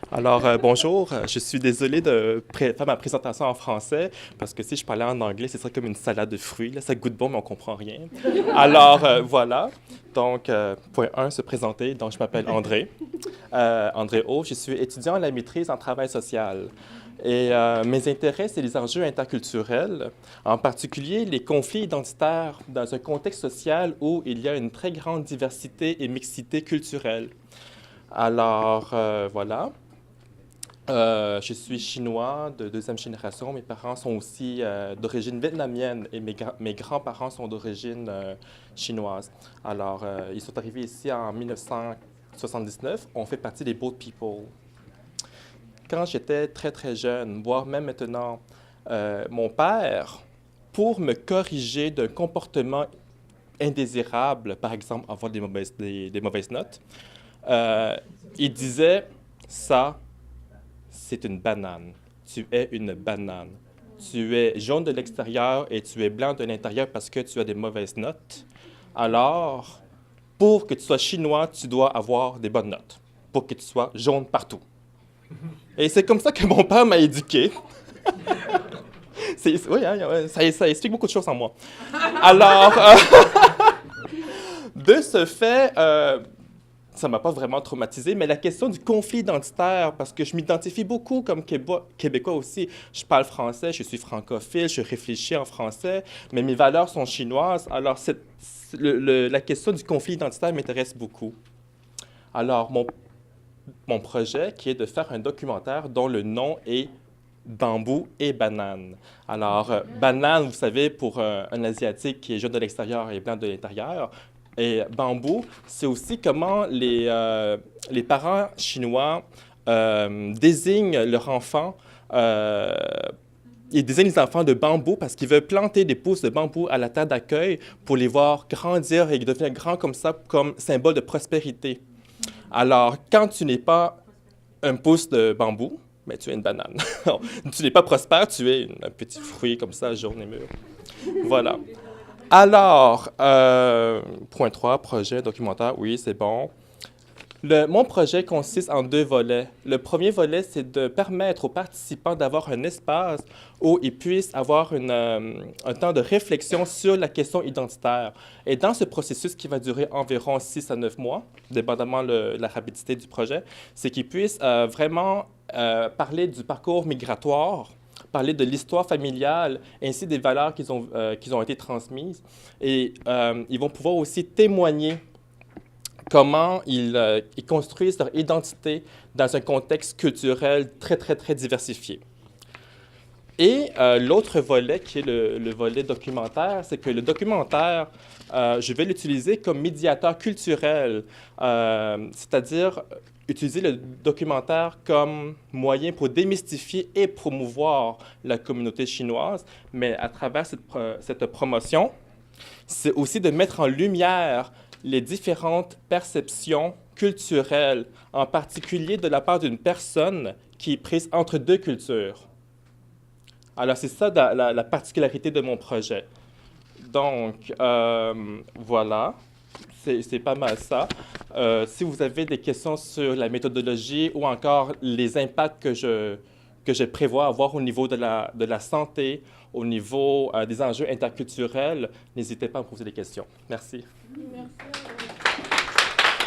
Alors, bonjour. Je suis désolé de faire ma présentation en français parce que si je parlais en anglais, ce serait comme une salade de fruits. Là. Ça goûte bon, mais on comprend rien. Alors, voilà. Donc, point 1, se présenter. Donc, je m'appelle André. André O. Je suis étudiant à la maîtrise en travail social. Et mes intérêts, c'est les enjeux interculturels, en particulier les conflits identitaires dans un contexte social où il y a une très grande diversité et mixité culturelle. Alors, voilà. Je suis chinois de deuxième génération. Mes parents sont aussi d'origine vietnamienne et mes grands-parents sont d'origine chinoise. Alors, ils sont arrivés ici en 1979. On fait partie des Boat People. Quand j'étais très, très jeune, voire même maintenant, mon père, pour me corriger d'un comportement indésirable, par exemple avoir des mauvaises notes, euh, il disait ça, c'est une banane. Tu es une banane. Tu es jaune de l'extérieur et tu es blanc de l'intérieur parce que tu as des mauvaises notes. Alors, pour que tu sois chinois, tu dois avoir des bonnes notes. Pour que tu sois jaune partout. Et c'est comme ça que mon père m'a éduqué. Oui, hein, ouais, ça explique beaucoup de choses en moi. Alors, de ce fait, ça m'a pas vraiment traumatisé, mais la question du conflit identitaire, parce que je m'identifie beaucoup comme Québécois aussi. Je parle français, je suis francophile, je réfléchis en français, mais mes valeurs sont chinoises. Alors, la question du conflit identitaire m'intéresse beaucoup. Alors, mon projet, qui est de faire un documentaire dont le nom est Bambou et banane. Alors, banane, vous savez, pour un Asiatique qui est jaune de l'extérieur et blanc de l'intérieur. Et bambou, c'est aussi comment les parents chinois désignent leur enfant. Ils désignent les enfants de bambou parce qu'ils veulent planter des pousses de bambou à la terre d'accueil pour les voir grandir et devenir grands comme ça, comme symbole de prospérité. Alors, quand tu n'es pas un pouce de bambou, mais tu es une banane. Tu n'es pas prospère, tu es un petit fruit comme ça, jaune et mûr. Voilà. Alors, point 3, projet documentaire, oui, c'est bon. Mon projet consiste en deux volets. Le premier volet, c'est de permettre aux participants d'avoir un espace où ils puissent avoir un temps de réflexion sur la question identitaire. Et dans ce processus qui va durer environ 6 à 9 mois, dépendamment de la rapidité du projet, c'est qu'ils puissent vraiment parler du parcours migratoire, parler de l'histoire familiale, ainsi des valeurs qu'ils ont été transmises. Et ils vont pouvoir aussi témoigner comment ils construisent leur identité dans un contexte culturel très, très, très diversifié. Et l'autre volet, qui est le volet documentaire, c'est que le documentaire, je vais l'utiliser comme médiateur culturel, c'est-à-dire utiliser le documentaire comme moyen pour démystifier et promouvoir la communauté chinoise, mais à travers cette promotion, c'est aussi de mettre en lumière les différentes perceptions culturelles, en particulier de la part d'une personne qui est prise entre deux cultures. Alors, c'est ça la particularité de mon projet. Donc, voilà, c'est pas mal ça. Si vous avez des questions sur la méthodologie ou encore les impacts que je prévois avoir au niveau de la santé, au niveau des enjeux interculturels, n'hésitez pas à me poser des questions. Merci. Merci.